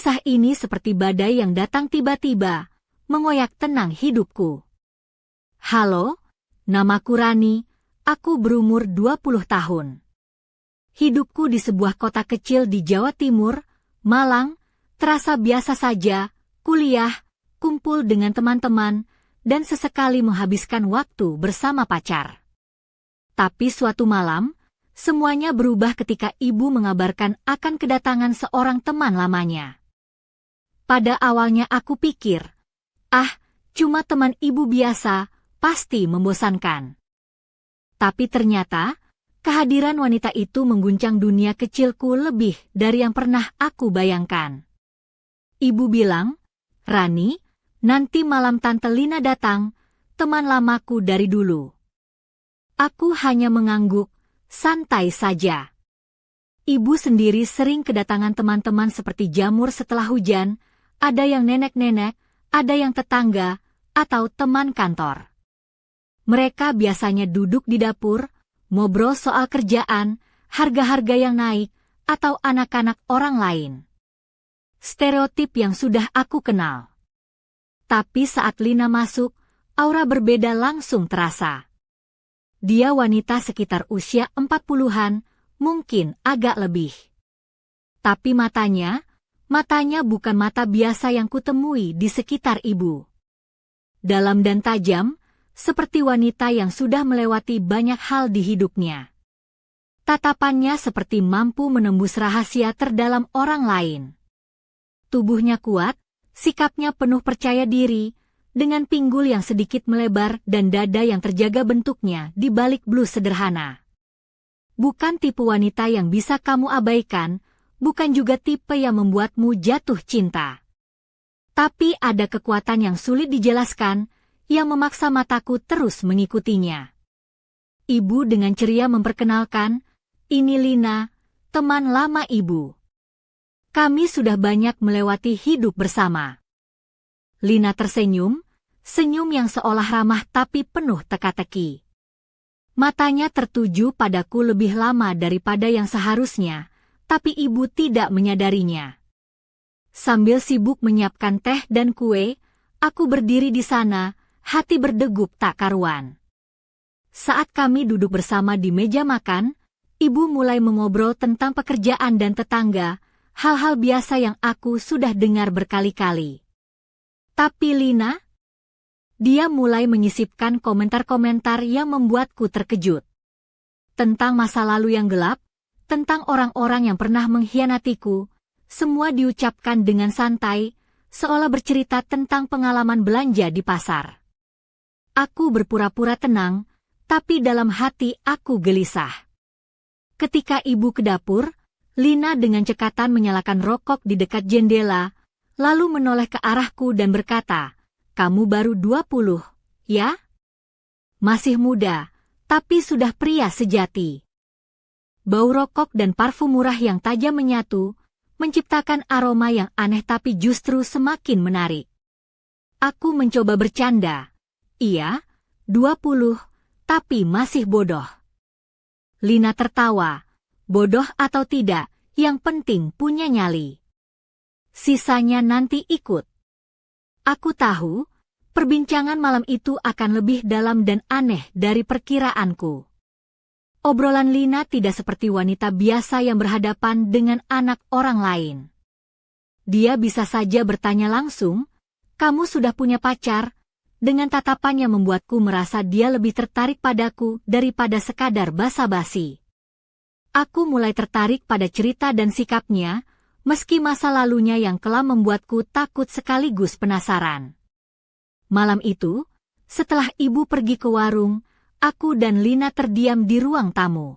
Kisah ini seperti badai yang datang tiba-tiba, mengoyak tenang hidupku. Halo, namaku Rani, aku berumur 20 tahun. Hidupku di sebuah kota kecil di Jawa Timur, Malang, terasa biasa saja, kuliah, kumpul dengan teman-teman, dan sesekali menghabiskan waktu bersama pacar. Tapi suatu malam, semuanya berubah ketika ibu mengabarkan akan kedatangan seorang teman lamanya. Pada awalnya aku pikir, cuma teman ibu biasa, pasti membosankan. Tapi ternyata, kehadiran wanita itu mengguncang dunia kecilku lebih dari yang pernah aku bayangkan. Ibu bilang, "Rani, nanti malam Tante Lina datang, teman lamaku dari dulu." Aku hanya mengangguk, santai saja. Ibu sendiri sering kedatangan teman-teman seperti jamur setelah hujan, ada yang nenek-nenek, ada yang tetangga, atau teman kantor. Mereka biasanya duduk di dapur, ngobrol soal kerjaan, harga-harga yang naik, atau anak-anak orang lain. Stereotip yang sudah aku kenal. Tapi saat Lina masuk, aura berbeda langsung terasa. Dia wanita sekitar usia 40-an, mungkin agak lebih. Tapi matanya bukan mata biasa yang kutemui di sekitar ibu. Dalam dan tajam, seperti wanita yang sudah melewati banyak hal di hidupnya. Tatapannya seperti mampu menembus rahasia terdalam orang lain. Tubuhnya kuat, sikapnya penuh percaya diri, dengan pinggul yang sedikit melebar dan dada yang terjaga bentuknya di balik blus sederhana. Bukan tipe wanita yang bisa kamu abaikan, bukan juga tipe yang membuatmu jatuh cinta. Tapi ada kekuatan yang sulit dijelaskan, yang memaksa mataku terus mengikutinya. Ibu dengan ceria memperkenalkan, "Ini Lina, teman lama ibu. Kami sudah banyak melewati hidup bersama." Lina tersenyum, senyum yang seolah ramah tapi penuh teka-teki. Matanya tertuju padaku lebih lama daripada yang seharusnya, tapi ibu tidak menyadarinya. Sambil sibuk menyiapkan teh dan kue, aku berdiri di sana, hati berdegup tak karuan. Saat kami duduk bersama di meja makan, ibu mulai mengobrol tentang pekerjaan dan tetangga, hal-hal biasa yang aku sudah dengar berkali-kali. Tapi Lina? Dia mulai menyisipkan komentar-komentar yang membuatku terkejut. Tentang masa lalu yang gelap, tentang orang-orang yang pernah mengkhianatiku, semua diucapkan dengan santai, seolah bercerita tentang pengalaman belanja di pasar. Aku berpura-pura tenang, tapi dalam hati aku gelisah. Ketika ibu ke dapur, Lina dengan cekatan menyalakan rokok di dekat jendela, lalu menoleh ke arahku dan berkata, "Kamu baru 20, ya? Masih muda, tapi sudah pria sejati." Bau rokok dan parfum murah yang tajam menyatu, menciptakan aroma yang aneh tapi justru semakin menarik. Aku mencoba bercanda. "Iya, 20, tapi masih bodoh." Lina tertawa. "Bodoh atau tidak, yang penting punya nyali. Sisanya nanti ikut." Aku tahu, perbincangan malam itu akan lebih dalam dan aneh dari perkiraanku. Obrolan Lina tidak seperti wanita biasa yang berhadapan dengan anak orang lain. Dia bisa saja bertanya langsung, "Kamu sudah punya pacar?" dengan tatapan yang membuatku merasa dia lebih tertarik padaku daripada sekadar basa-basi. Aku mulai tertarik pada cerita dan sikapnya, meski masa lalunya yang kelam membuatku takut sekaligus penasaran. Malam itu, setelah ibu pergi ke warung, aku dan Lina terdiam di ruang tamu.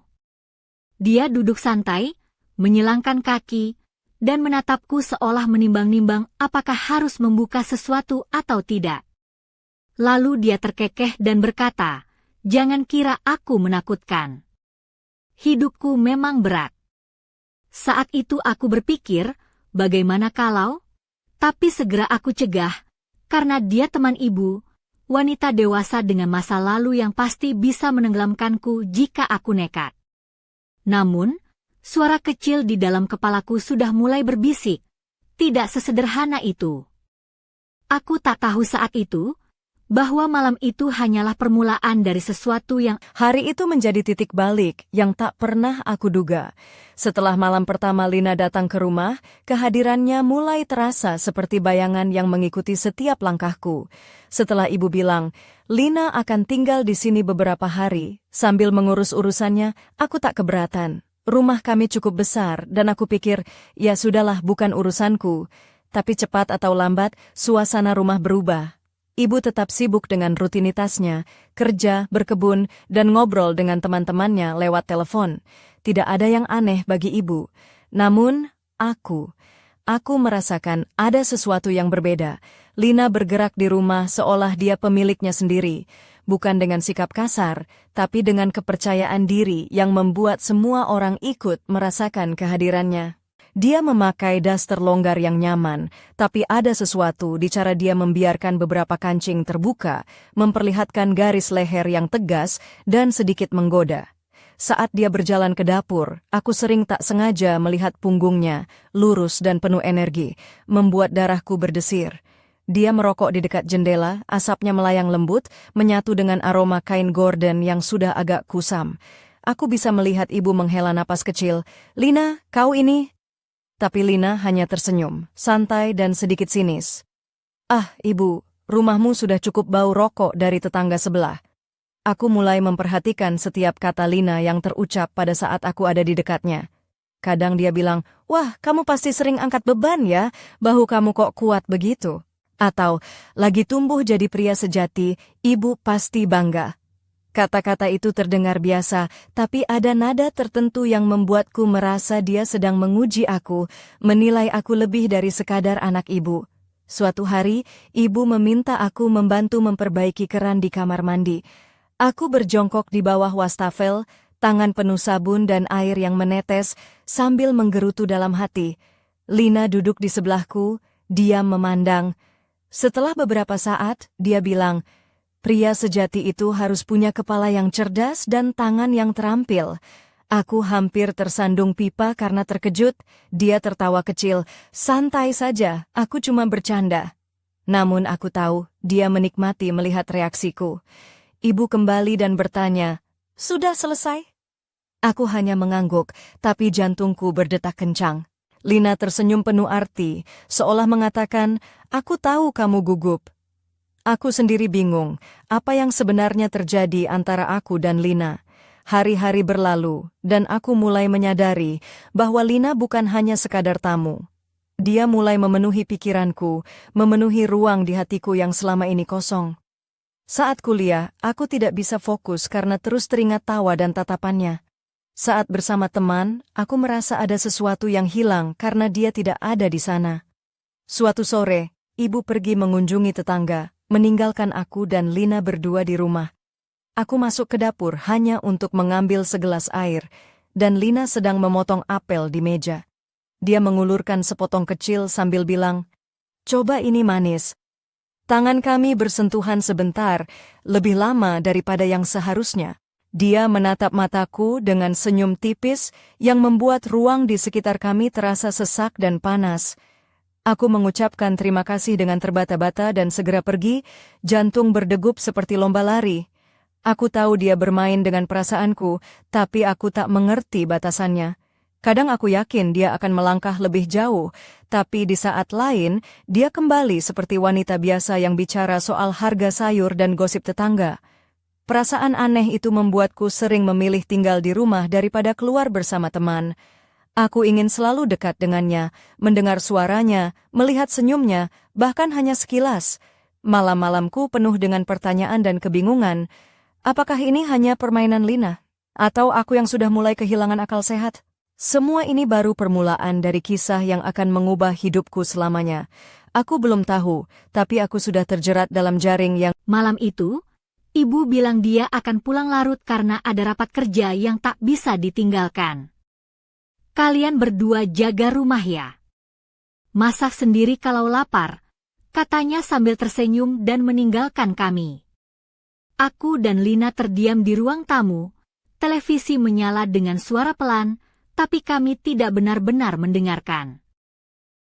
Dia duduk santai, menyilangkan kaki, dan menatapku seolah menimbang-nimbang apakah harus membuka sesuatu atau tidak. Lalu dia terkekeh dan berkata, "Jangan kira aku menakutkan. Hidupku memang berat." Saat itu aku berpikir, bagaimana kalau? Tapi segera aku cegah, karena dia teman ibu, wanita dewasa dengan masa lalu yang pasti bisa menenggelamkanku jika aku nekat. Namun, suara kecil di dalam kepalaku sudah mulai berbisik, tidak sesederhana itu. Aku tak tahu saat itu, bahwa malam itu hanyalah permulaan dari sesuatu yang... Hari itu menjadi titik balik yang tak pernah aku duga. Setelah malam pertama Lina datang ke rumah, kehadirannya mulai terasa seperti bayangan yang mengikuti setiap langkahku. Setelah ibu bilang, Lina akan tinggal di sini beberapa hari, sambil mengurus urusannya, aku tak keberatan. Rumah kami cukup besar dan aku pikir, ya sudahlah bukan urusanku. Tapi cepat atau lambat, suasana rumah berubah. Ibu tetap sibuk dengan rutinitasnya, kerja, berkebun, dan ngobrol dengan teman-temannya lewat telepon. Tidak ada yang aneh bagi ibu. Namun, aku merasakan ada sesuatu yang berbeda. Lina bergerak di rumah seolah dia pemiliknya sendiri. Bukan dengan sikap kasar, tapi dengan kepercayaan diri yang membuat semua orang ikut merasakan kehadirannya. Dia memakai daster longgar yang nyaman, tapi ada sesuatu di cara dia membiarkan beberapa kancing terbuka, memperlihatkan garis leher yang tegas dan sedikit menggoda. Saat dia berjalan ke dapur, aku sering tak sengaja melihat punggungnya, lurus dan penuh energi, membuat darahku berdesir. Dia merokok di dekat jendela, asapnya melayang lembut, menyatu dengan aroma kain gorden yang sudah agak kusam. Aku bisa melihat ibu menghela napas kecil. "Lina, kau ini?" Tapi Lina hanya tersenyum, santai dan sedikit sinis. "Ah, ibu, rumahmu sudah cukup bau rokok dari tetangga sebelah." Aku mulai memperhatikan setiap kata Lina yang terucap pada saat aku ada di dekatnya. Kadang dia bilang, "Wah, kamu pasti sering angkat beban ya, bahu kamu kok kuat begitu." Atau, "Lagi tumbuh jadi pria sejati, ibu pasti bangga." Kata-kata itu terdengar biasa, tapi ada nada tertentu yang membuatku merasa dia sedang menguji aku, menilai aku lebih dari sekadar anak ibu. Suatu hari, ibu meminta aku membantu memperbaiki keran di kamar mandi. Aku berjongkok di bawah wastafel, tangan penuh sabun dan air yang menetes, sambil menggerutu dalam hati. Lina duduk di sebelahku, diam memandang. Setelah beberapa saat, dia bilang, "Pria sejati itu harus punya kepala yang cerdas dan tangan yang terampil." Aku hampir tersandung pipa karena terkejut. Dia tertawa kecil. "Santai saja, aku cuma bercanda." Namun aku tahu, dia menikmati melihat reaksiku. Ibu kembali dan bertanya, "Sudah selesai?" Aku hanya mengangguk, tapi jantungku berdetak kencang. Lina tersenyum penuh arti, seolah mengatakan, "Aku tahu kamu gugup." Aku sendiri bingung, apa yang sebenarnya terjadi antara aku dan Lina. Hari-hari berlalu, dan aku mulai menyadari bahwa Lina bukan hanya sekadar tamu. Dia mulai memenuhi pikiranku, memenuhi ruang di hatiku yang selama ini kosong. Saat kuliah, aku tidak bisa fokus karena terus teringat tawa dan tatapannya. Saat bersama teman, aku merasa ada sesuatu yang hilang karena dia tidak ada di sana. Suatu sore, ibu pergi mengunjungi tetangga, meninggalkan aku dan Lina berdua di rumah. Aku masuk ke dapur hanya untuk mengambil segelas air, dan Lina sedang memotong apel di meja. Dia mengulurkan sepotong kecil sambil bilang, "Coba ini manis." Tangan kami bersentuhan sebentar, lebih lama daripada yang seharusnya. Dia menatap mataku dengan senyum tipis yang membuat ruang di sekitar kami terasa sesak dan panas. Aku mengucapkan terima kasih dengan terbata-bata dan segera pergi, jantung berdegup seperti lomba lari. Aku tahu dia bermain dengan perasaanku, tapi aku tak mengerti batasannya. Kadang aku yakin dia akan melangkah lebih jauh, tapi di saat lain, dia kembali seperti wanita biasa yang bicara soal harga sayur dan gosip tetangga. Perasaan aneh itu membuatku sering memilih tinggal di rumah daripada keluar bersama teman. Aku ingin selalu dekat dengannya, mendengar suaranya, melihat senyumnya, bahkan hanya sekilas. Malam-malamku penuh dengan pertanyaan dan kebingungan. Apakah ini hanya permainan Lina? Atau aku yang sudah mulai kehilangan akal sehat? Semua ini baru permulaan dari kisah yang akan mengubah hidupku selamanya. Aku belum tahu, tapi aku sudah terjerat dalam jaring yang... Malam itu, ibu bilang dia akan pulang larut karena ada rapat kerja yang tak bisa ditinggalkan. "Kalian berdua jaga rumah ya. Masak sendiri kalau lapar," katanya sambil tersenyum dan meninggalkan kami. Aku dan Lina terdiam di ruang tamu, televisi menyala dengan suara pelan, tapi kami tidak benar-benar mendengarkan.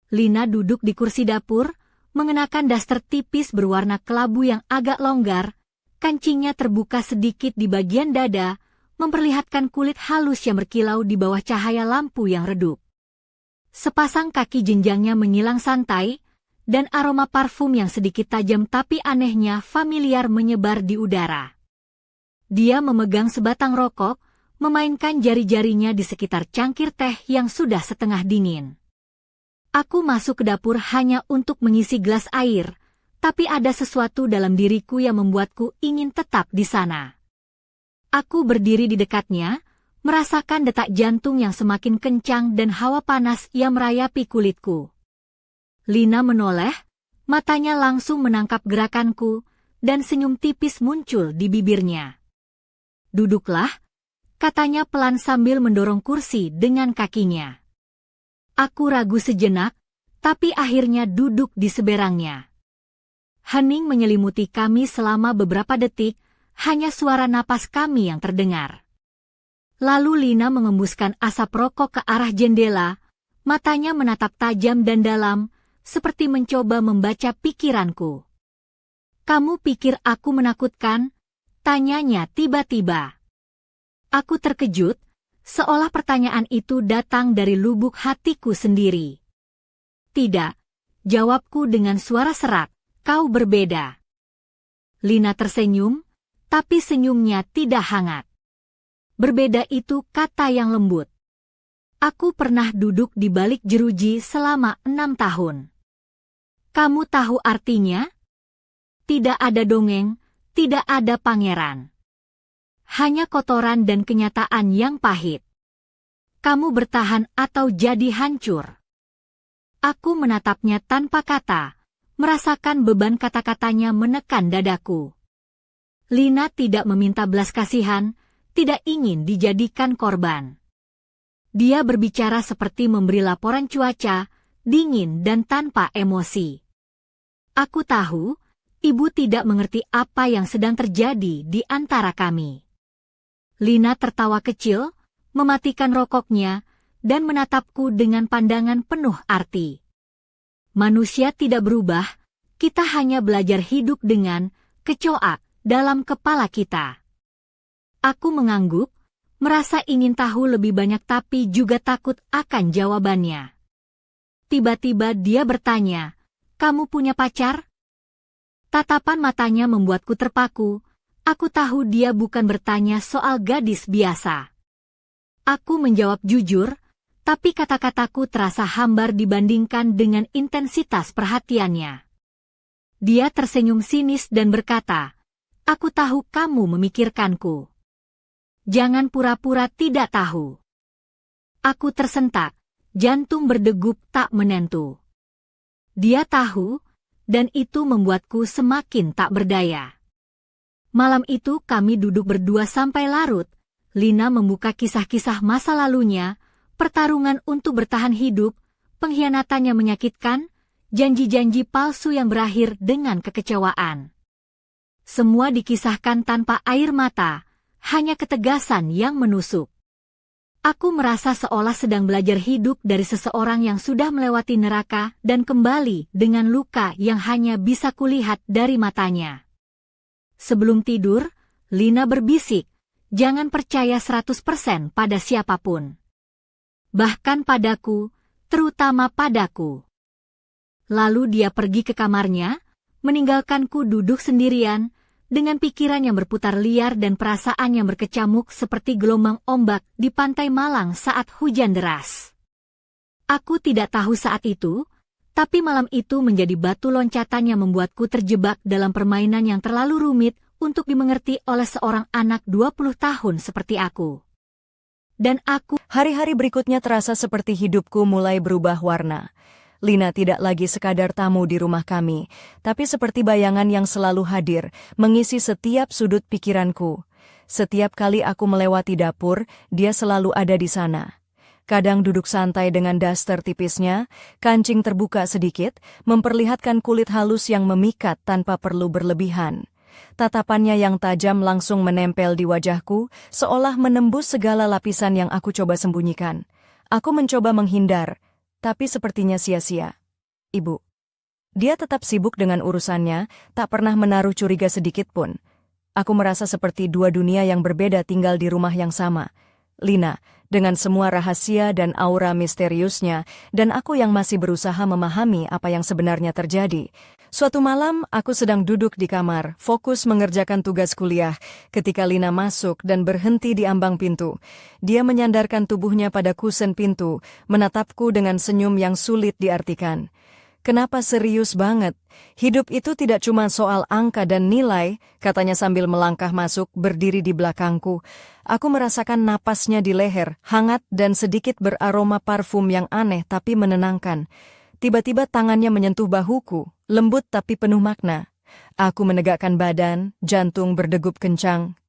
Lina duduk di kursi dapur, mengenakan daster tipis berwarna kelabu yang agak longgar, kancingnya terbuka sedikit di bagian dada, memperlihatkan kulit halus yang berkilau di bawah cahaya lampu yang redup. Sepasang kaki jenjangnya menyilang santai, dan aroma parfum yang sedikit tajam tapi anehnya familiar menyebar di udara. Dia memegang sebatang rokok, memainkan jari-jarinya di sekitar cangkir teh yang sudah setengah dingin. Aku masuk ke dapur hanya untuk mengisi gelas air, tapi ada sesuatu dalam diriku yang membuatku ingin tetap di sana. Aku berdiri di dekatnya, merasakan detak jantung yang semakin kencang dan hawa panas yang merayapi kulitku. Lina menoleh, matanya langsung menangkap gerakanku, dan senyum tipis muncul di bibirnya. "Duduklah," katanya pelan sambil mendorong kursi dengan kakinya. Aku ragu sejenak, tapi akhirnya duduk di seberangnya. Hening menyelimuti kami selama beberapa detik, hanya suara napas kami yang terdengar. Lalu Lina mengembuskan asap rokok ke arah jendela, matanya menatap tajam dan dalam, seperti mencoba membaca pikiranku. "Kamu pikir aku menakutkan?" tanyanya tiba-tiba. Aku terkejut, seolah pertanyaan itu datang dari lubuk hatiku sendiri. "Tidak," jawabku dengan suara serak, "kau berbeda." Lina tersenyum, tapi senyumnya tidak hangat. Berbeda itu kata yang lembut. Aku pernah duduk di balik jeruji selama 6 tahun. Kamu tahu artinya? Tidak ada dongeng, tidak ada pangeran. Hanya kotoran dan kenyataan yang pahit. Kamu bertahan atau jadi hancur. Aku menatapnya tanpa kata, merasakan beban kata-katanya menekan dadaku. Lina tidak meminta belas kasihan, tidak ingin dijadikan korban. Dia berbicara seperti memberi laporan cuaca, dingin dan tanpa emosi. Aku tahu, ibu tidak mengerti apa yang sedang terjadi di antara kami. Lina tertawa kecil, mematikan rokoknya, dan menatapku dengan pandangan penuh arti. Manusia tidak berubah, kita hanya belajar hidup dengan kecoak dalam kepala kita. Aku mengangguk, merasa ingin tahu lebih banyak tapi juga takut akan jawabannya. Tiba-tiba dia bertanya, "Kamu punya pacar?" Tatapan matanya membuatku terpaku. Aku tahu dia bukan bertanya soal gadis biasa. Aku menjawab jujur, tapi kata-kataku terasa hambar dibandingkan dengan intensitas perhatiannya. Dia tersenyum sinis dan berkata, "Aku tahu kamu memikirkanku. Jangan pura-pura tidak tahu." Aku tersentak, jantung berdegup tak menentu. Dia tahu, dan itu membuatku semakin tak berdaya. Malam itu kami duduk berdua sampai larut. Lina membuka kisah-kisah masa lalunya, pertarungan untuk bertahan hidup, pengkhianatan yang menyakitkan, janji-janji palsu yang berakhir dengan kekecewaan. Semua dikisahkan tanpa air mata, hanya ketegasan yang menusuk. Aku merasa seolah sedang belajar hidup dari seseorang yang sudah melewati neraka dan kembali dengan luka yang hanya bisa kulihat dari matanya. Sebelum tidur, Lina berbisik, "Jangan percaya 100% pada siapapun. Bahkan padaku, terutama padaku." Lalu dia pergi ke kamarnya, meninggalkanku duduk sendirian, dengan pikiran yang berputar liar dan perasaan yang berkecamuk seperti gelombang ombak di pantai Malang saat hujan deras. Aku tidak tahu saat itu, tapi malam itu menjadi batu loncatan yang membuatku terjebak dalam permainan yang terlalu rumit untuk dimengerti oleh seorang anak 20 tahun seperti aku. Dan aku... Hari-hari berikutnya terasa seperti hidupku mulai berubah warna. Lina tidak lagi sekadar tamu di rumah kami, tapi seperti bayangan yang selalu hadir, mengisi setiap sudut pikiranku. Setiap kali aku melewati dapur, dia selalu ada di sana. Kadang duduk santai dengan daster tipisnya, kancing terbuka sedikit, memperlihatkan kulit halus yang memikat tanpa perlu berlebihan. Tatapannya yang tajam langsung menempel di wajahku, seolah menembus segala lapisan yang aku coba sembunyikan. Aku mencoba menghindar, Tapi sepertinya sia-sia. Ibu. Dia tetap sibuk dengan urusannya, tak pernah menaruh curiga sedikit pun. Aku merasa seperti dua dunia yang berbeda tinggal di rumah yang sama. Lina, dengan semua rahasia dan aura misteriusnya, dan aku yang masih berusaha memahami apa yang sebenarnya terjadi. Suatu malam, aku sedang duduk di kamar, fokus mengerjakan tugas kuliah, ketika Lina masuk dan berhenti di ambang pintu. Dia menyandarkan tubuhnya pada kusen pintu, menatapku dengan senyum yang sulit diartikan. Kenapa serius banget? Hidup itu tidak cuma soal angka dan nilai, katanya sambil melangkah masuk, berdiri di belakangku. Aku merasakan napasnya di leher, hangat dan sedikit beraroma parfum yang aneh tapi menenangkan. Tiba-tiba tangannya menyentuh bahuku, lembut tapi penuh makna. Aku menegakkan badan, jantung berdegup kencang.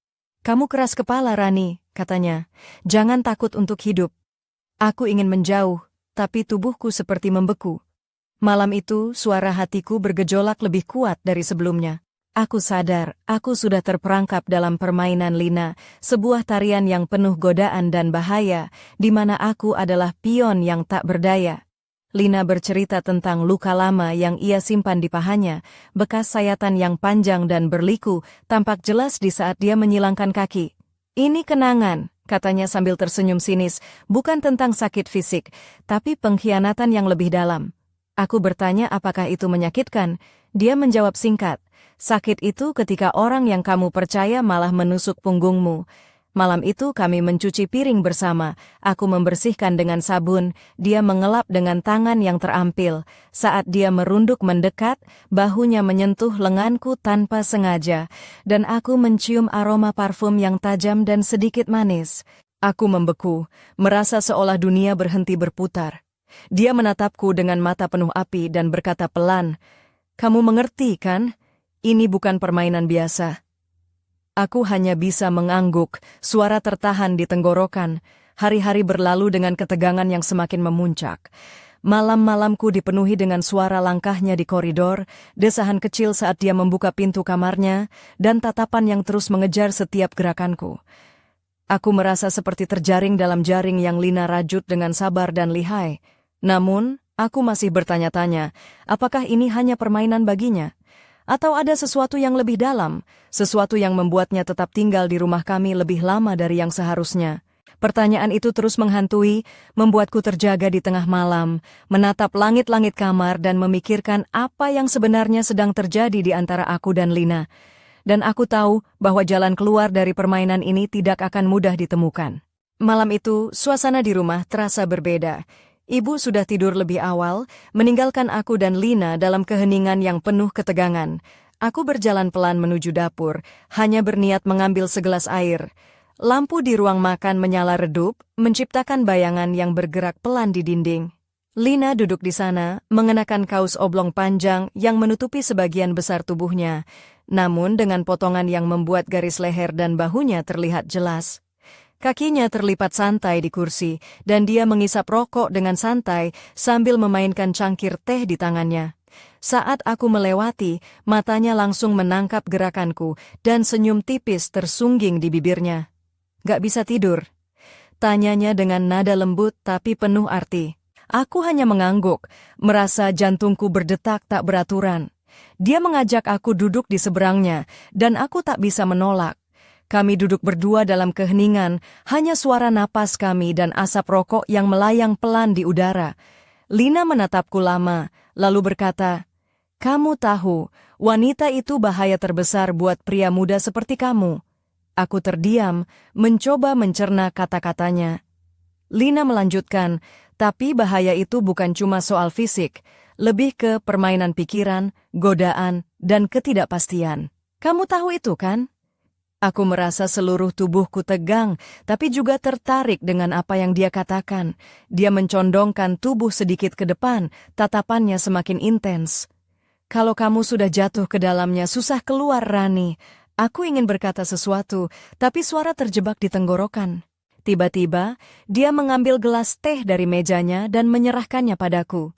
"Kamu keras kepala, Rani," katanya. "Jangan takut untuk hidup." Aku ingin menjauh, tapi tubuhku seperti membeku. Malam itu, suara hatiku bergejolak lebih kuat dari sebelumnya. Aku sadar, aku sudah terperangkap dalam permainan Lina, sebuah tarian yang penuh godaan dan bahaya, di mana aku adalah pion yang tak berdaya. Lina bercerita tentang luka lama yang ia simpan di pahanya, bekas sayatan yang panjang dan berliku, tampak jelas di saat dia menyilangkan kaki. "Ini kenangan," katanya sambil tersenyum sinis, "bukan tentang sakit fisik, tapi pengkhianatan yang lebih dalam." Aku bertanya apakah itu menyakitkan. Dia menjawab singkat, "Sakit itu ketika orang yang kamu percaya malah menusuk punggungmu." Malam itu kami mencuci piring bersama. Aku membersihkan dengan sabun, dia mengelap dengan tangan yang terampil. Saat dia merunduk mendekat, bahunya menyentuh lenganku tanpa sengaja, dan aku mencium aroma parfum yang tajam dan sedikit manis. Aku membeku, merasa seolah dunia berhenti berputar. Dia menatapku dengan mata penuh api dan berkata pelan, "Kamu mengerti, kan? Ini bukan permainan biasa." Aku hanya bisa mengangguk, suara tertahan di tenggorokan. Hari-hari berlalu dengan ketegangan yang semakin memuncak. Malam-malamku dipenuhi dengan suara langkahnya di koridor, desahan kecil saat dia membuka pintu kamarnya, dan tatapan yang terus mengejar setiap gerakanku. Aku merasa seperti terjaring dalam jaring yang Lina rajut dengan sabar dan lihai. Namun, aku masih bertanya-tanya, apakah ini hanya permainan baginya? Atau ada sesuatu yang lebih dalam, sesuatu yang membuatnya tetap tinggal di rumah kami lebih lama dari yang seharusnya? Pertanyaan itu terus menghantui, membuatku terjaga di tengah malam, menatap langit-langit kamar dan memikirkan apa yang sebenarnya sedang terjadi di antara aku dan Lina. Dan aku tahu bahwa jalan keluar dari permainan ini tidak akan mudah ditemukan. Malam itu, suasana di rumah terasa berbeda. Ibu sudah tidur lebih awal, meninggalkan aku dan Lina dalam keheningan yang penuh ketegangan. Aku berjalan pelan menuju dapur, hanya berniat mengambil segelas air. Lampu di ruang makan menyala redup, menciptakan bayangan yang bergerak pelan di dinding. Lina duduk di sana, mengenakan kaos oblong panjang yang menutupi sebagian besar tubuhnya, namun dengan potongan yang membuat garis leher dan bahunya terlihat jelas. Kakinya terlipat santai di kursi, dan dia mengisap rokok dengan santai sambil memainkan cangkir teh di tangannya. Saat aku melewati, matanya langsung menangkap gerakanku, dan senyum tipis tersungging di bibirnya. "Gak bisa tidur?" tanyanya dengan nada lembut tapi penuh arti. Aku hanya mengangguk, merasa jantungku berdetak tak beraturan. Dia mengajak aku duduk di seberangnya, dan aku tak bisa menolak. Kami duduk berdua dalam keheningan, hanya suara napas kami dan asap rokok yang melayang pelan di udara. Lina menatapku lama, lalu berkata, "Kamu tahu, wanita itu bahaya terbesar buat pria muda seperti kamu." Aku terdiam, mencoba mencerna kata-katanya. Lina melanjutkan, "Tapi bahaya itu bukan cuma soal fisik, lebih ke permainan pikiran, godaan, dan ketidakpastian. Kamu tahu itu, kan?" Aku merasa seluruh tubuhku tegang, tapi juga tertarik dengan apa yang dia katakan. Dia mencondongkan tubuh sedikit ke depan, tatapannya semakin intens. "Kalau kamu sudah jatuh ke dalamnya, susah keluar, Rani." Aku ingin berkata sesuatu, tapi suara terjebak di tenggorokan. Tiba-tiba, dia mengambil gelas teh dari mejanya dan menyerahkannya padaku.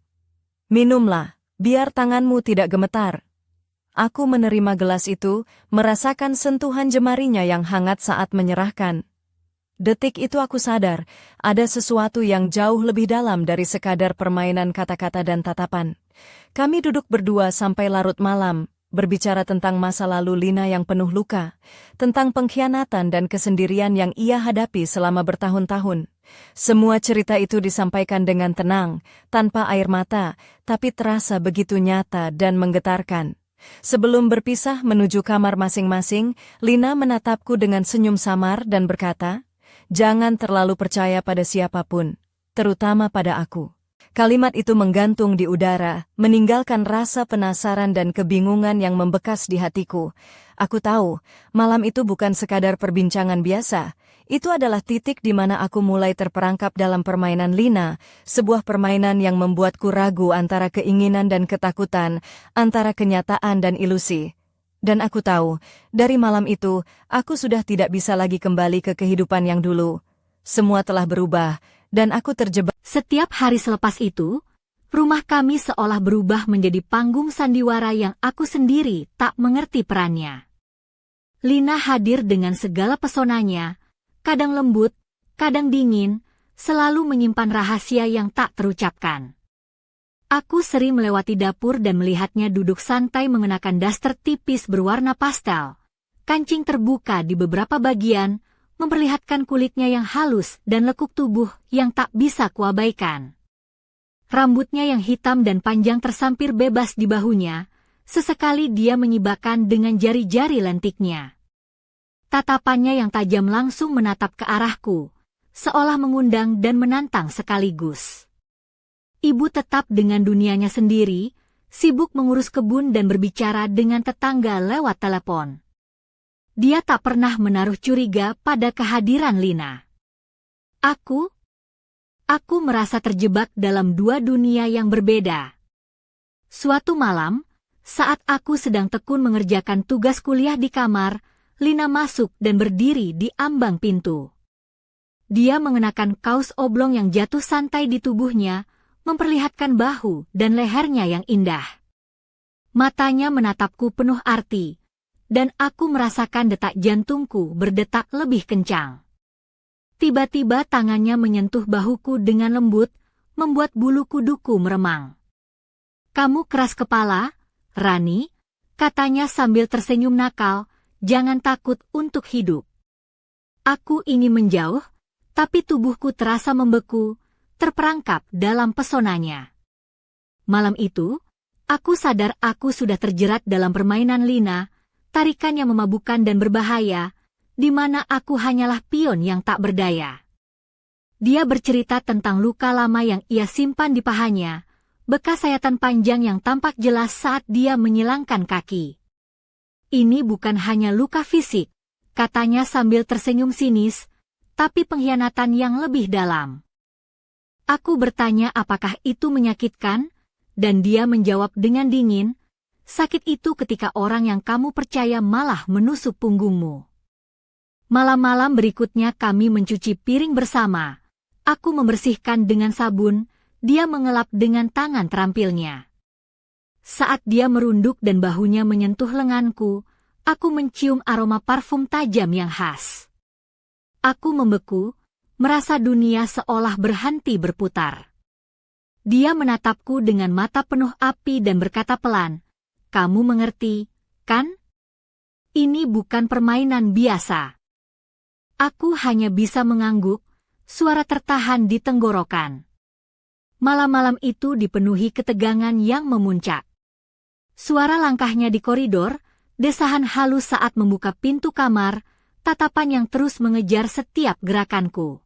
"Minumlah, biar tanganmu tidak gemetar." Aku menerima gelas itu, merasakan sentuhan jemarinya yang hangat saat menyerahkan. Detik itu aku sadar, ada sesuatu yang jauh lebih dalam dari sekadar permainan kata-kata dan tatapan. Kami duduk berdua sampai larut malam, berbicara tentang masa lalu Lina yang penuh luka, tentang pengkhianatan dan kesendirian yang ia hadapi selama bertahun-tahun. Semua cerita itu disampaikan dengan tenang, tanpa air mata, tapi terasa begitu nyata dan menggetarkan. Sebelum berpisah menuju kamar masing-masing, Lina menatapku dengan senyum samar dan berkata, "Jangan terlalu percaya pada siapapun, terutama pada aku." Kalimat itu menggantung di udara, meninggalkan rasa penasaran dan kebingungan yang membekas di hatiku. Aku tahu, malam itu bukan sekadar perbincangan biasa. Itu adalah titik di mana aku mulai terperangkap dalam permainan Lina, sebuah permainan yang membuatku ragu antara keinginan dan ketakutan, antara kenyataan dan ilusi. Dan aku tahu, dari malam itu, aku sudah tidak bisa lagi kembali ke kehidupan yang dulu. Semua telah berubah, dan aku terjebak. Setiap hari selepas itu, rumah kami seolah berubah menjadi panggung sandiwara yang aku sendiri tak mengerti perannya. Lina hadir dengan segala pesonanya, kadang lembut, kadang dingin, selalu menyimpan rahasia yang tak terucapkan. Aku sering melewati dapur dan melihatnya duduk santai mengenakan daster tipis berwarna pastel. Kancing terbuka di beberapa bagian, memperlihatkan kulitnya yang halus dan lekuk tubuh yang tak bisa kuabaikan. Rambutnya yang hitam dan panjang tersampir bebas di bahunya, sesekali dia menyibakkan dengan jari-jari lentiknya. Tatapannya yang tajam langsung menatap ke arahku, seolah mengundang dan menantang sekaligus. Ibu tetap dengan dunianya sendiri, sibuk mengurus kebun dan berbicara dengan tetangga lewat telepon. Dia tak pernah menaruh curiga pada kehadiran Lina. Aku merasa terjebak dalam dua dunia yang berbeda. Suatu malam, saat aku sedang tekun mengerjakan tugas kuliah di kamar, Lina masuk dan berdiri di ambang pintu. Dia mengenakan kaos oblong yang jatuh santai di tubuhnya, memperlihatkan bahu dan lehernya yang indah. Matanya menatapku penuh arti, dan aku merasakan detak jantungku berdetak lebih kencang. Tiba-tiba tangannya menyentuh bahuku dengan lembut, membuat bulu kuduku meremang. "Kamu keras kepala, Rani," katanya sambil tersenyum nakal, "jangan takut untuk hidup." Aku ingin menjauh, tapi tubuhku terasa membeku, terperangkap dalam pesonanya. Malam itu, aku sadar aku sudah terjerat dalam permainan Lina, tarikan yang memabukkan dan berbahaya, di mana aku hanyalah pion yang tak berdaya. Dia bercerita tentang luka lama yang ia simpan di pahanya, bekas sayatan panjang yang tampak jelas saat dia menyilangkan kaki. "Ini bukan hanya luka fisik," katanya sambil tersenyum sinis, "tapi pengkhianatan yang lebih dalam." Aku bertanya apakah itu menyakitkan, dan dia menjawab dengan dingin, "Sakit itu ketika orang yang kamu percaya malah menusuk punggungmu." Malam-malam berikutnya kami mencuci piring bersama. Aku membersihkan dengan sabun, dia mengelap dengan tangan terampilnya. Saat dia merunduk dan bahunya menyentuh lenganku, aku mencium aroma parfum tajam yang khas. Aku membeku, merasa dunia seolah berhenti berputar. Dia menatapku dengan mata penuh api dan berkata pelan, "Kamu mengerti, kan? Ini bukan permainan biasa." Aku hanya bisa mengangguk, suara tertahan di tenggorokan. Malam-malam itu dipenuhi ketegangan yang memuncak. Suara langkahnya di koridor, desahan halus saat membuka pintu kamar, tatapan yang terus mengejar setiap gerakanku.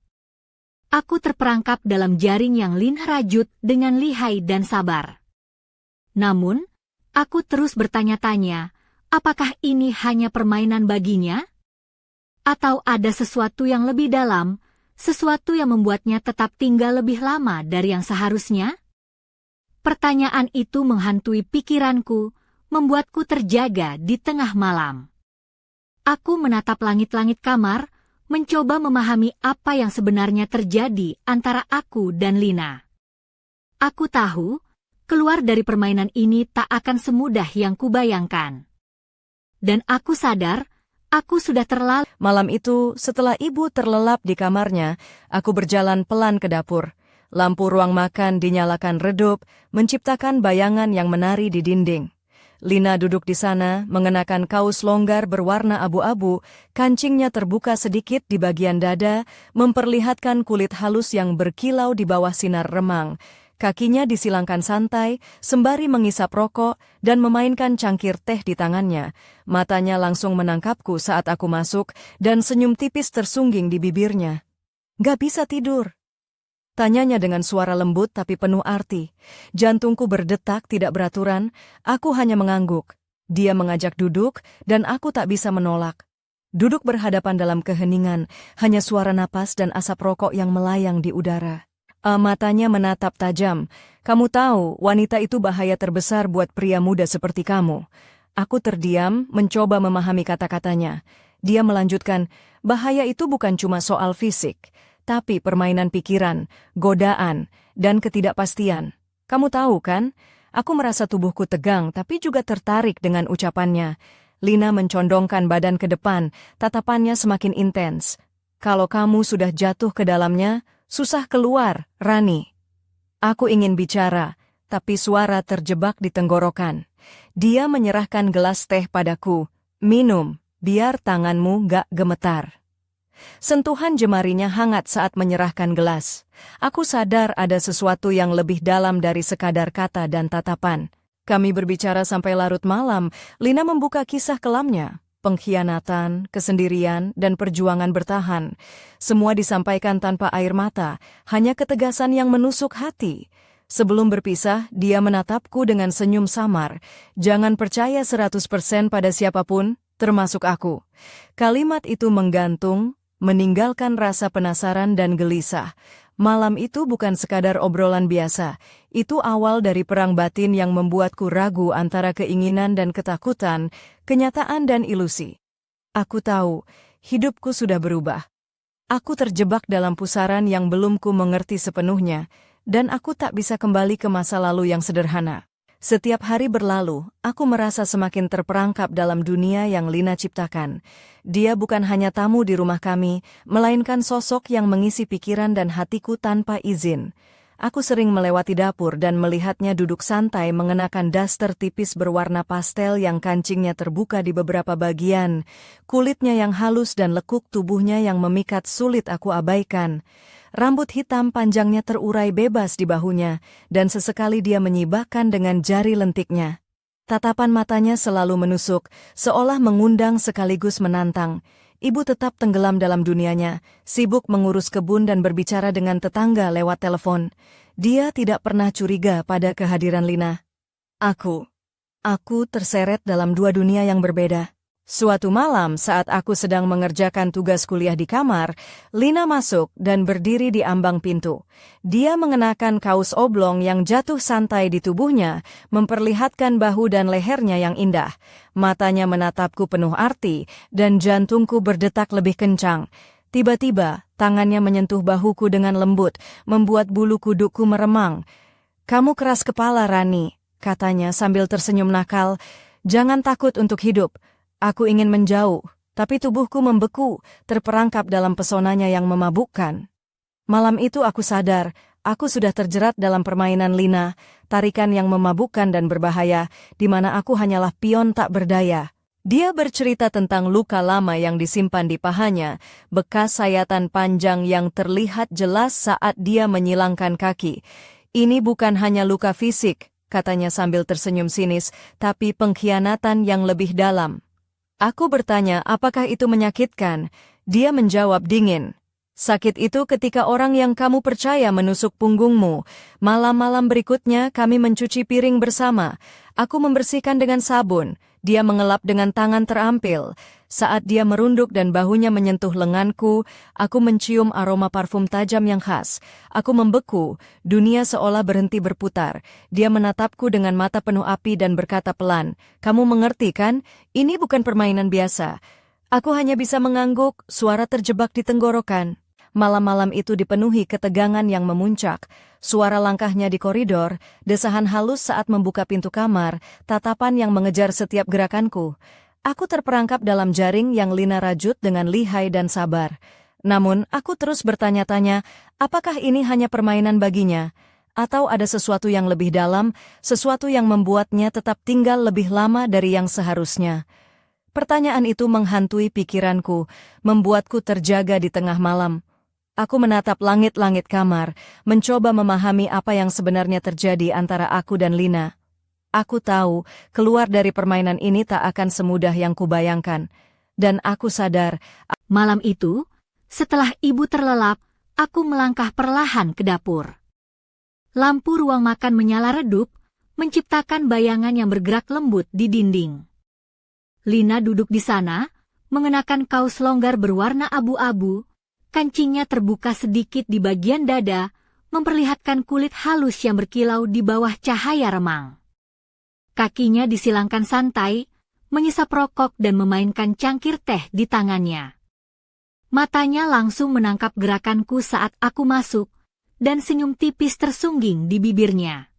Aku terperangkap dalam jaring yang Lina rajut dengan lihai dan sabar. Namun, aku terus bertanya-tanya, apakah ini hanya permainan baginya? Atau ada sesuatu yang lebih dalam, sesuatu yang membuatnya tetap tinggal lebih lama dari yang seharusnya? Pertanyaan itu menghantui pikiranku, membuatku terjaga di tengah malam. Aku menatap langit-langit kamar, mencoba memahami apa yang sebenarnya terjadi antara aku dan Lina. Aku tahu, keluar dari permainan ini tak akan semudah yang kubayangkan. Dan aku sadar, Aku sudah terlalu... Malam itu, setelah ibu terlelap di kamarnya, aku berjalan pelan ke dapur. Lampu ruang makan dinyalakan redup, menciptakan bayangan yang menari di dinding. Lina duduk di sana, mengenakan kaos longgar berwarna abu-abu, kancingnya terbuka sedikit di bagian dada, memperlihatkan kulit halus yang berkilau di bawah sinar remang. Kakinya disilangkan santai, sembari mengisap rokok dan memainkan cangkir teh di tangannya. Matanya langsung menangkapku saat aku masuk, dan senyum tipis tersungging di bibirnya. "Gak bisa tidur?" Tanyanya dengan suara lembut tapi penuh arti. Jantungku berdetak tidak beraturan, aku hanya mengangguk. Dia mengajak duduk, dan aku tak bisa menolak. Duduk berhadapan dalam keheningan, hanya suara napas dan asap rokok yang melayang di udara. Matanya menatap tajam. "Kamu tahu, wanita itu bahaya terbesar buat pria muda seperti kamu." Aku terdiam, mencoba memahami kata-katanya. Dia melanjutkan, "Bahaya itu bukan cuma soal fisik, tapi permainan pikiran, godaan, dan ketidakpastian. Kamu tahu kan? Aku merasa tubuhku tegang, tapi juga tertarik dengan ucapannya." Lina mencondongkan badan ke depan, tatapannya semakin intens. "Kalau kamu sudah jatuh ke dalamnya, susah keluar, Rani." Aku ingin bicara, tapi suara terjebak di tenggorokan. Dia menyerahkan gelas teh padaku. "Minum, biar tanganmu gak gemetar." Sentuhan jemarinya hangat saat menyerahkan gelas. Aku sadar ada sesuatu yang lebih dalam dari sekadar kata dan tatapan. Kami berbicara sampai larut malam. Lina membuka kisah kelamnya. Pengkhianatan, kesendirian, dan perjuangan bertahan. Semua disampaikan tanpa air mata, hanya ketegasan yang menusuk hati. Sebelum berpisah, dia menatapku dengan senyum samar. "Jangan percaya 100% pada siapapun, termasuk aku." Kalimat itu menggantung, meninggalkan rasa penasaran dan gelisah. Malam itu bukan sekadar obrolan biasa. Itu awal dari perang batin yang membuatku ragu antara keinginan dan ketakutan, kenyataan dan ilusi. Aku tahu, hidupku sudah berubah. Aku terjebak dalam pusaran yang belum ku mengerti sepenuhnya, dan aku tak bisa kembali ke masa lalu yang sederhana. Setiap hari berlalu, aku merasa semakin terperangkap dalam dunia yang Lina ciptakan. Dia bukan hanya tamu di rumah kami, melainkan sosok yang mengisi pikiran dan hatiku tanpa izin. Aku sering melewati dapur dan melihatnya duduk santai mengenakan daster tipis berwarna pastel yang kancingnya terbuka di beberapa bagian. Kulitnya yang halus dan lekuk tubuhnya yang memikat sulit aku abaikan. Rambut hitam panjangnya terurai bebas di bahunya, dan sesekali dia menyibakkan dengan jari lentiknya. Tatapan matanya selalu menusuk, seolah mengundang sekaligus menantang. Ibu tetap tenggelam dalam dunianya, sibuk mengurus kebun dan berbicara dengan tetangga lewat telepon. Dia tidak pernah curiga pada kehadiran Lina. Aku terseret dalam dua dunia yang berbeda. Suatu malam saat aku sedang mengerjakan tugas kuliah di kamar, Lina masuk dan berdiri di ambang pintu. Dia mengenakan kaos oblong yang jatuh santai di tubuhnya, memperlihatkan bahu dan lehernya yang indah. Matanya menatapku penuh arti, dan jantungku berdetak lebih kencang. Tiba-tiba, tangannya menyentuh bahuku dengan lembut, membuat bulu kudukku meremang. "Kamu keras kepala, Rani," katanya sambil tersenyum nakal. "Jangan takut untuk hidup." Aku ingin menjauh, tapi tubuhku membeku, terperangkap dalam pesonanya yang memabukkan. Malam itu aku sadar, aku sudah terjerat dalam permainan Lina, tarikan yang memabukkan dan berbahaya, di mana aku hanyalah pion tak berdaya. Dia bercerita tentang luka lama yang disimpan di pahanya, bekas sayatan panjang yang terlihat jelas saat dia menyilangkan kaki. "Ini bukan hanya luka fisik," katanya sambil tersenyum sinis, "tapi pengkhianatan yang lebih dalam." Aku bertanya, "Apakah itu menyakitkan?" Dia menjawab dingin, "Sakit itu ketika orang yang kamu percaya menusuk punggungmu. Malam-malam berikutnya kami mencuci piring bersama. Aku membersihkan dengan sabun. Dia mengelap dengan tangan terampil. Saat dia merunduk dan bahunya menyentuh lenganku, aku mencium aroma parfum tajam yang khas. Aku membeku, dunia seolah berhenti berputar. Dia menatapku dengan mata penuh api dan berkata pelan, "Kamu mengerti kan? Ini bukan permainan biasa." Aku hanya bisa mengangguk, suara terjebak di tenggorokan. Malam-malam itu dipenuhi ketegangan yang memuncak. Suara langkahnya di koridor, desahan halus saat membuka pintu kamar, tatapan yang mengejar setiap gerakanku. Aku terperangkap dalam jaring yang Lina rajut dengan lihai dan sabar. Namun, aku terus bertanya-tanya, apakah ini hanya permainan baginya? Atau ada sesuatu yang lebih dalam, sesuatu yang membuatnya tetap tinggal lebih lama dari yang seharusnya? Pertanyaan itu menghantui pikiranku, membuatku terjaga di tengah malam. Aku menatap langit-langit kamar, mencoba memahami apa yang sebenarnya terjadi antara aku dan Lina. Aku tahu, keluar dari permainan ini tak akan semudah yang kubayangkan. Dan aku sadar, Malam itu, setelah ibu terlelap, aku melangkah perlahan ke dapur. Lampu ruang makan menyala redup, menciptakan bayangan yang bergerak lembut di dinding. Lina duduk di sana, mengenakan kaos longgar berwarna abu-abu, kancingnya terbuka sedikit di bagian dada, memperlihatkan kulit halus yang berkilau di bawah cahaya remang. Kakinya disilangkan santai, mengisap rokok dan memainkan cangkir teh di tangannya. Matanya langsung menangkap gerakanku saat aku masuk, dan senyum tipis tersungging di bibirnya.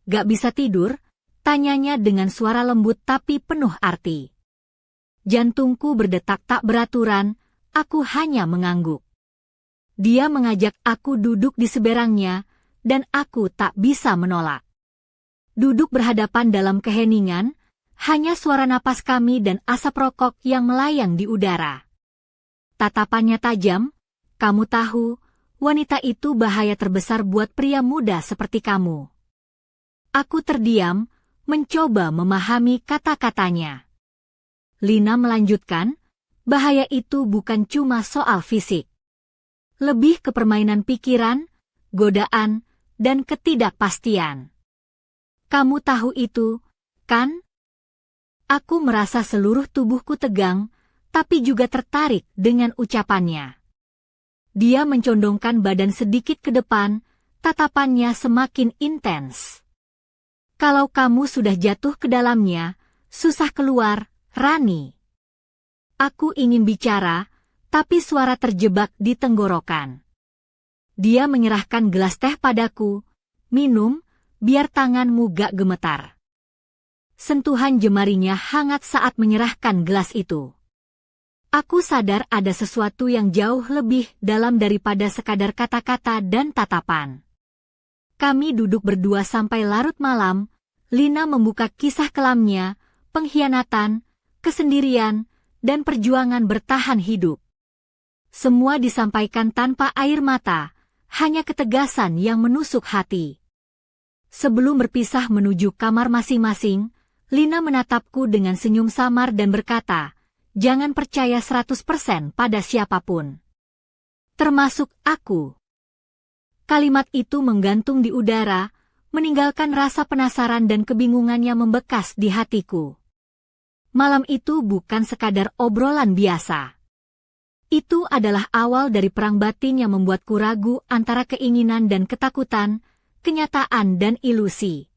"Gak bisa tidur?" tanyanya dengan suara lembut tapi penuh arti. Jantungku berdetak tak beraturan, aku hanya mengangguk. Dia mengajak aku duduk di seberangnya, dan aku tak bisa menolak. Duduk berhadapan dalam keheningan, hanya suara napas kami dan asap rokok yang melayang di udara. Tatapannya tajam, "Kamu tahu, wanita itu bahaya terbesar buat pria muda seperti kamu." Aku terdiam, mencoba memahami kata-katanya. Lina melanjutkan, "Bahaya itu bukan cuma soal fisik. Lebih ke permainan pikiran, godaan, dan ketidakpastian. Kamu tahu itu, kan?" Aku merasa seluruh tubuhku tegang, tapi juga tertarik dengan ucapannya. Dia mencondongkan badan sedikit ke depan, tatapannya semakin intens. "Kalau kamu sudah jatuh ke dalamnya, susah keluar, Rani." Aku ingin bicara, tapi suara terjebak di tenggorokan. Dia menyerahkan gelas teh padaku, "Minum, biar tanganmu gak gemetar." Sentuhan jemarinya hangat saat menyerahkan gelas itu. Aku sadar ada sesuatu yang jauh lebih dalam daripada sekadar kata-kata dan tatapan. Kami duduk berdua sampai larut malam. Lina membuka kisah kelamnya, pengkhianatan, kesendirian, dan perjuangan bertahan hidup. Semua disampaikan tanpa air mata, hanya ketegasan yang menusuk hati. Sebelum berpisah menuju kamar masing-masing, Lina menatapku dengan senyum samar dan berkata, "Jangan percaya 100% pada siapapun. Termasuk aku." Kalimat itu menggantung di udara, meninggalkan rasa penasaran dan kebingungan yang membekas di hatiku. Malam itu bukan sekadar obrolan biasa. Itu adalah awal dari perang batin yang membuatku ragu antara keinginan dan ketakutan, kenyataan dan ilusi.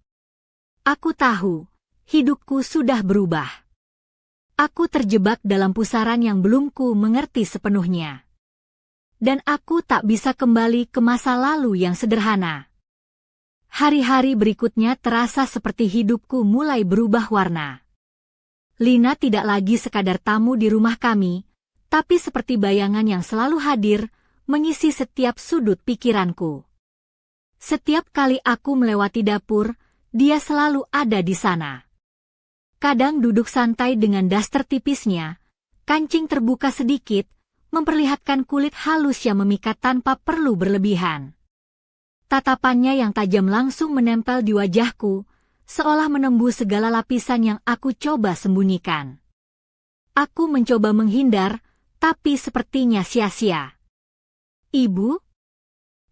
Aku tahu, hidupku sudah berubah. Aku terjebak dalam pusaran yang belum ku mengerti sepenuhnya. Dan aku tak bisa kembali ke masa lalu yang sederhana. Hari-hari berikutnya terasa seperti hidupku mulai berubah warna. Lina tidak lagi sekadar tamu di rumah kami, tapi seperti bayangan yang selalu hadir, mengisi setiap sudut pikiranku. Setiap kali aku melewati dapur, dia selalu ada di sana. Kadang duduk santai dengan daster tipisnya, kancing terbuka sedikit, memperlihatkan kulit halus yang memikat tanpa perlu berlebihan. Tatapannya yang tajam langsung menempel di wajahku, seolah menembus segala lapisan yang aku coba sembunyikan. Aku mencoba menghindar, tapi sepertinya sia-sia. "Ibu?"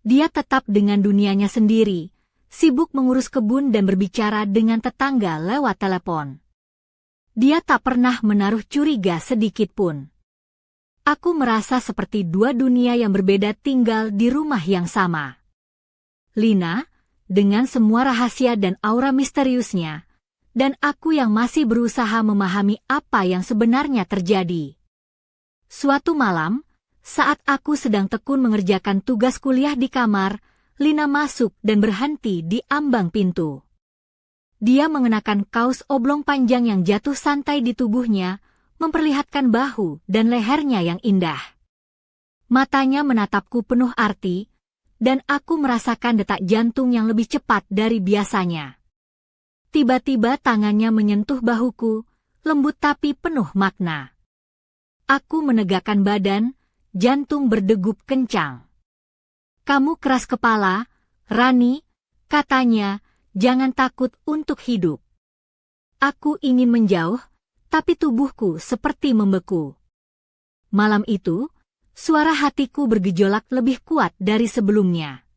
Dia tetap dengan dunianya sendiri, sibuk mengurus kebun dan berbicara dengan tetangga lewat telepon. Dia tak pernah menaruh curiga sedikit pun. Aku merasa seperti dua dunia yang berbeda tinggal di rumah yang sama. Lina, dengan semua rahasia dan aura misteriusnya, dan aku yang masih berusaha memahami apa yang sebenarnya terjadi. Suatu malam, saat aku sedang tekun mengerjakan tugas kuliah di kamar, Lina masuk dan berhenti di ambang pintu. Dia mengenakan kaos oblong panjang yang jatuh santai di tubuhnya, memperlihatkan bahu dan lehernya yang indah. Matanya menatapku penuh arti, dan aku merasakan detak jantung yang lebih cepat dari biasanya. Tiba-tiba tangannya menyentuh bahuku, lembut tapi penuh makna. Aku menegakkan badan, jantung berdegup kencang. "Kamu keras kepala, Rani," katanya, "jangan takut untuk hidup." Aku ingin menjauh, tapi tubuhku seperti membeku. Malam itu, suara hatiku bergejolak lebih kuat dari sebelumnya.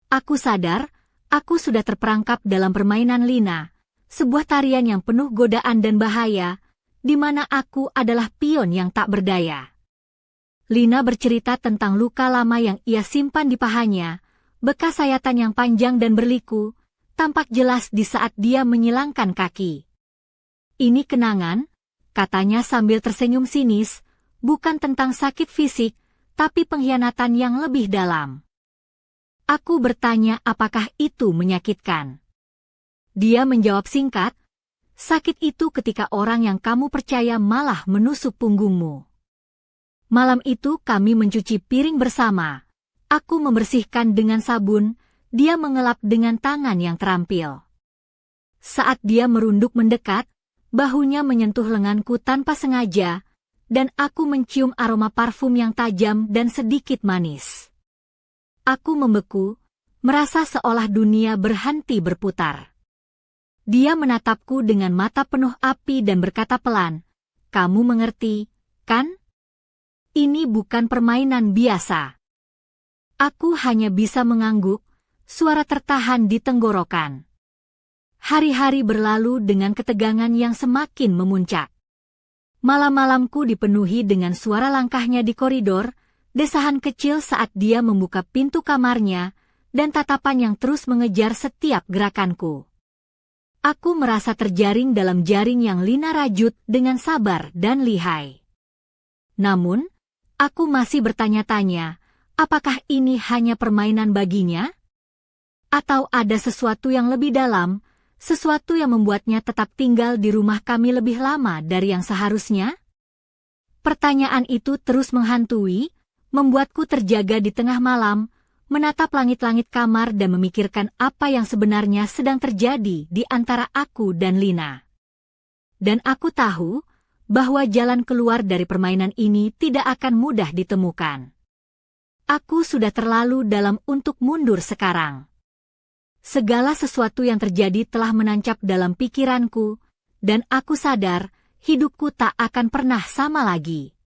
Aku sadar, aku sudah terperangkap dalam permainan Lina, sebuah tarian yang penuh godaan dan bahaya, di mana aku adalah pion yang tak berdaya. Lina bercerita tentang luka lama yang ia simpan di pahanya, bekas sayatan yang panjang dan berliku, tampak jelas di saat dia menyilangkan kaki. "Ini kenangan," katanya sambil tersenyum sinis, "bukan tentang sakit fisik, tapi pengkhianatan yang lebih dalam." Aku bertanya apakah itu menyakitkan. Dia menjawab singkat, "Sakit itu ketika orang yang kamu percaya malah menusuk punggungmu." Malam itu kami mencuci piring bersama. Aku membersihkan dengan sabun, dia mengelap dengan tangan yang terampil. Saat dia merunduk mendekat, bahunya menyentuh lenganku tanpa sengaja, dan aku mencium aroma parfum yang tajam dan sedikit manis. Aku membeku, merasa seolah dunia berhenti berputar. Dia menatapku dengan mata penuh api dan berkata pelan, "Kamu mengerti, kan? Ini bukan permainan biasa." Aku hanya bisa mengangguk, suara tertahan di tenggorokan. Hari-hari berlalu dengan ketegangan yang semakin memuncak. Malam-malamku dipenuhi dengan suara langkahnya di koridor, desahan kecil saat dia membuka pintu kamarnya, dan tatapan yang terus mengejar setiap gerakanku. Aku merasa terjaring dalam jaring yang Lina rajut dengan sabar dan lihai. Namun, aku masih bertanya-tanya, apakah ini hanya permainan baginya? Atau ada sesuatu yang lebih dalam, sesuatu yang membuatnya tetap tinggal di rumah kami lebih lama dari yang seharusnya? Pertanyaan itu terus menghantui, membuatku terjaga di tengah malam, menatap langit-langit kamar dan memikirkan apa yang sebenarnya sedang terjadi di antara aku dan Lina. Dan aku tahu bahwa jalan keluar dari permainan ini tidak akan mudah ditemukan. Aku sudah terlalu dalam untuk mundur sekarang. Segala sesuatu yang terjadi telah menancap dalam pikiranku, dan aku sadar hidupku tak akan pernah sama lagi.